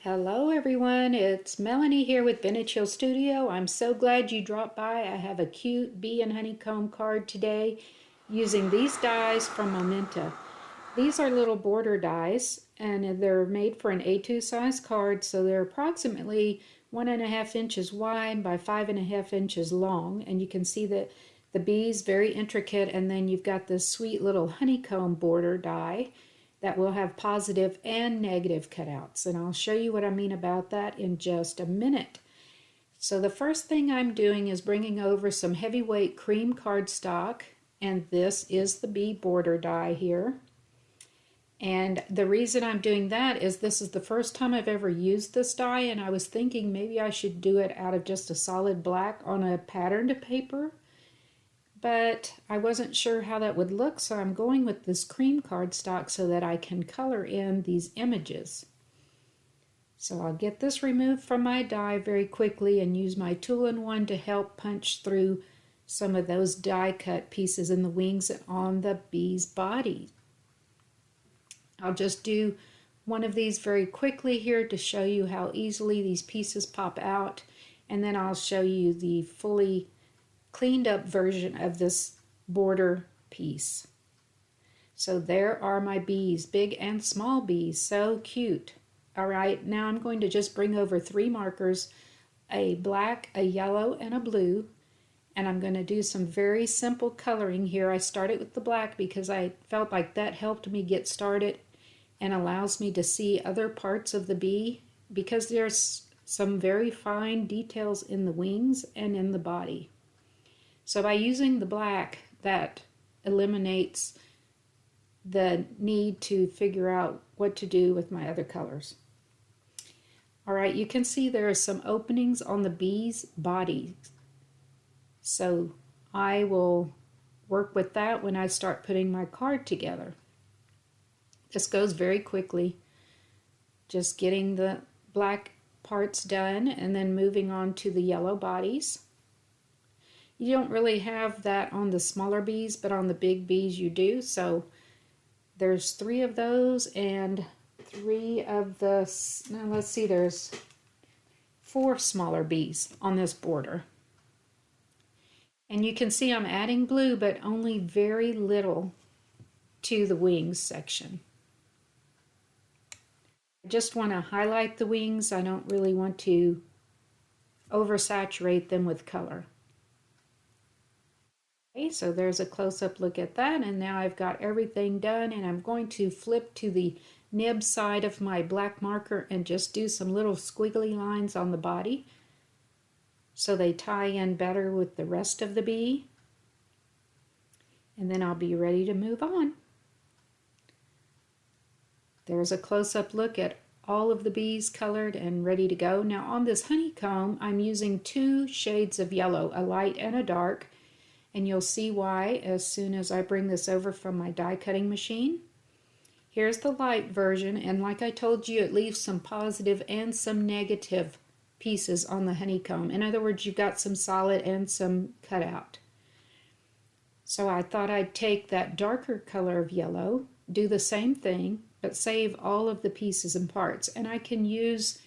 Hello everyone, it's Melanie here with Chill Studio. I'm so glad you dropped by. I have a cute bee and honeycomb card today using these dies from Momenta. These are little border dies and they're made for an A2 size card, so they're approximately 1.5 inches wide by 5.5 inches long, and you can see that the bees very intricate, and then you've got this sweet little honeycomb border die that will have positive and negative cutouts, and I'll show you what I mean about that in just a minute. So the first thing I'm doing is bringing over some heavyweight cream cardstock, and this is the bee border die here. And the reason I'm doing that is this is the first time I've ever used this die, and I was thinking maybe I should do it out of just a solid black on a patterned paper, but I wasn't sure how that would look, so I'm going with this cream cardstock so that I can color in these images. So I'll get this removed from my die very quickly and use my tool-in-one to help punch through some of those die cut pieces in the wings and on the bee's body. I'll just do one of these very quickly here to show you how easily these pieces pop out, and then I'll show you the fully cleaned up version of this border piece. So there are my bees, big and small bees, so cute. All right, now I'm going to just bring over 3 markers, a black, a yellow, and a blue, and I'm going to do some very simple coloring here. I started with the black because I felt like that helped me get started and allows me to see other parts of the bee, because there's some very fine details in the wings and in the body. So by using the black, that eliminates the need to figure out what to do with my other colors. All right, you can see there are some openings on the bee's body. So I will work with that when I start putting my card together. This goes very quickly, just getting the black parts done and then moving on to the yellow bodies. You don't really have that on the smaller bees, but on the big bees you do. So there's 3 of those and 3 of the, now let's see, there's 4 smaller bees on this border. And you can see I'm adding blue, but only very little to the wings section. I just want to highlight the wings. I don't really want to oversaturate them with color. Okay, so there's a close-up look at that, and now I've got everything done, and I'm going to flip to the nib side of my black marker and just do some little squiggly lines on the body so they tie in better with the rest of the bee, and then I'll be ready to move on. There's a close-up look at all of the bees colored and ready to go. Now on this honeycomb, I'm using 2 shades of yellow, a light and a dark, and you'll see why as soon as I bring this over from my die cutting machine. Here's the light version, and like I told you, it leaves some positive and some negative pieces on the honeycomb. In other words, you've got some solid and some cutout. So I thought I'd take that darker color of yellow, do the same thing, but save all of the pieces and parts. And I can use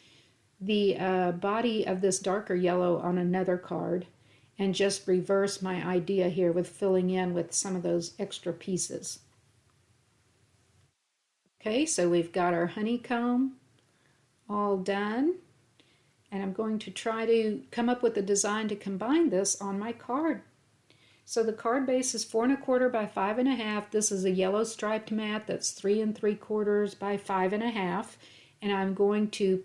the body of this darker yellow on another card and just reverse my idea here with filling in with some of those extra pieces. Okay, so we've got our honeycomb all done, and I'm going to try to come up with a design to combine this on my card. So the card base is 4 1/4 by 5 1/2. This is a yellow striped mat that's 3 3/4 by 5 1/2, and I'm going to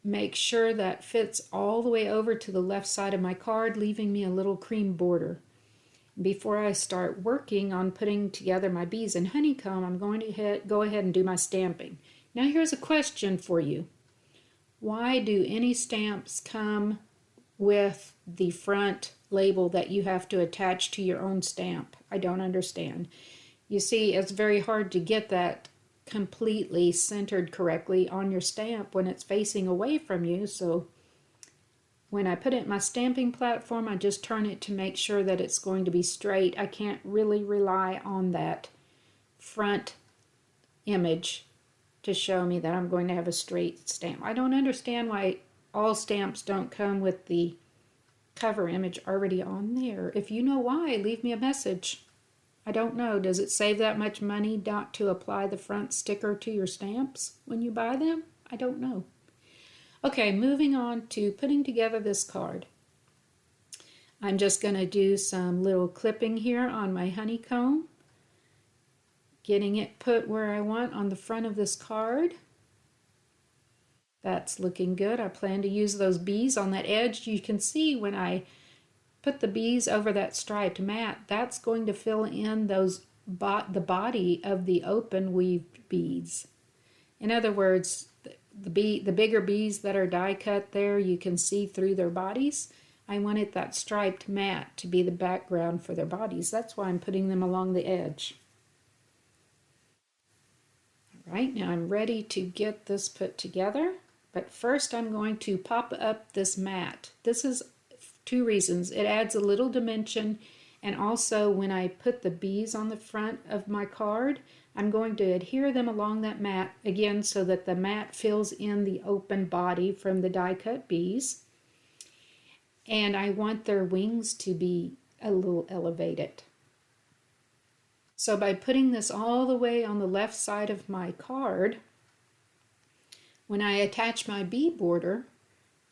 make sure that fits all the way over to the left side of my card, leaving me a little cream border. Before I start working on putting together my bees and honeycomb, I'm going to go ahead and do my stamping. Now here's a question for you. Why do any stamps come with the front label that you have to attach to your own stamp? I don't understand. You see, it's very hard to get that completely centered correctly on your stamp when it's facing away from you, so when I put it in my stamping platform, I just turn it to make sure that it's going to be straight. I can't really rely on that front image to show me that I'm going to have a straight stamp. I don't understand why all stamps don't come with the cover image already on there. If you know why, leave me a message. I don't know. Does it save that much money not to apply the front sticker to your stamps when you buy them? I don't know. Okay, moving on to putting together this card. I'm just going to do some little clipping here on my honeycomb, getting it put where I want on the front of this card. That's looking good. I plan to use those bees on that edge. You can see when I put the bees over that striped mat, that's going to fill in the body of the open weaved beads. In other words, the bigger bees that are die cut there, you can see through their bodies. I wanted that striped mat to be the background for their bodies. That's why I'm putting them along the edge. All right, now I'm ready to get this put together. But first I'm going to pop up this mat. This is two reasons. It adds a little dimension, and also when I put the bees on the front of my card, I'm going to adhere them along that mat again so that the mat fills in the open body from the die cut bees. And I want their wings to be a little elevated. So by putting this all the way on the left side of my card, when I attach my bee border,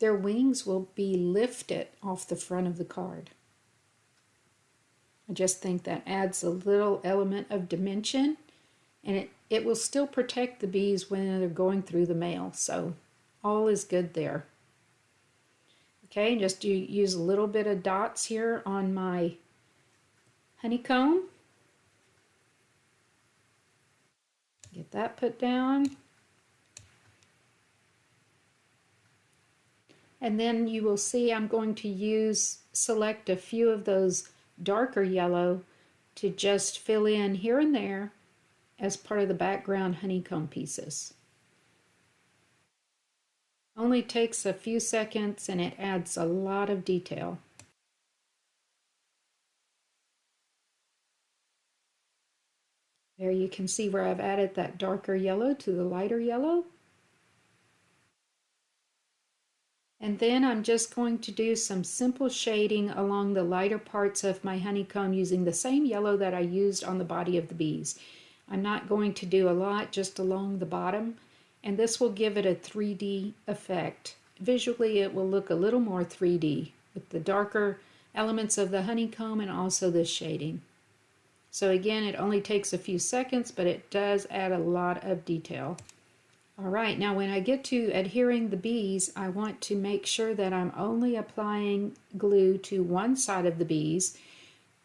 their wings will be lifted off the front of the card. I just think that adds a little element of dimension, and it will still protect the bees when they're going through the mail, so all is good there. Okay, just use a little bit of dots here on my honeycomb. Get that put down. And then you will see I'm going to select a few of those darker yellow to just fill in here and there as part of the background honeycomb pieces. Only takes a few seconds and it adds a lot of detail. There you can see where I've added that darker yellow to the lighter yellow. And then I'm just going to do some simple shading along the lighter parts of my honeycomb using the same yellow that I used on the body of the bees. I'm not going to do a lot, just along the bottom, and this will give it a 3D effect. Visually it will look a little more 3D with the darker elements of the honeycomb and also the shading. So again, it only takes a few seconds, but it does add a lot of detail. All right, now when I get to adhering the bees, I want to make sure that I'm only applying glue to one side of the bees.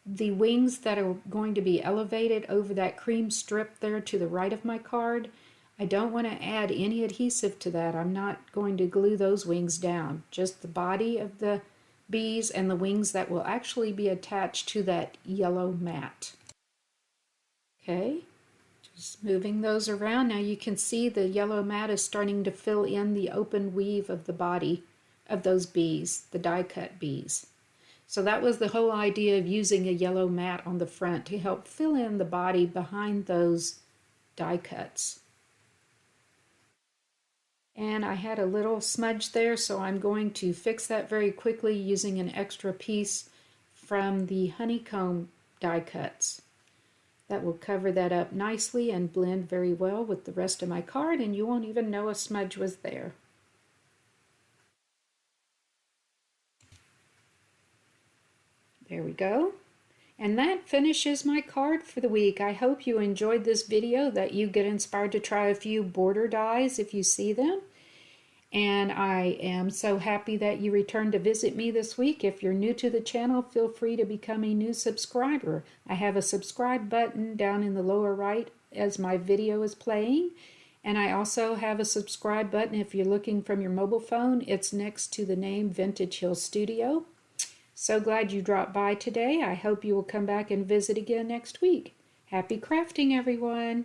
The wings that are going to be elevated over that cream strip there to the right of my card, I don't want to add any adhesive to that. I'm not going to glue those wings down, just the body of the bees and the wings that will actually be attached to that yellow mat. Okay. Just moving those around. Now you can see the yellow mat is starting to fill in the open weave of the body of those bees, the die cut bees. So that was the whole idea of using a yellow mat on the front to help fill in the body behind those die cuts. And I had a little smudge there, so I'm going to fix that very quickly using an extra piece from the honeycomb die cuts. That will cover that up nicely and blend very well with the rest of my card, and you won't even know a smudge was there. There we go. And that finishes my card for the week. I hope you enjoyed this video, that you get inspired to try a few border dies if you see them. And I am so happy that you returned to visit me this week. If you're new to the channel, feel free to become a new subscriber. I have a subscribe button down in the lower right as my video is playing. And I also have a subscribe button if you're looking from your mobile phone. It's next to the name Vintage Hill Studio. So glad you dropped by today. I hope you will come back and visit again next week. Happy crafting, everyone!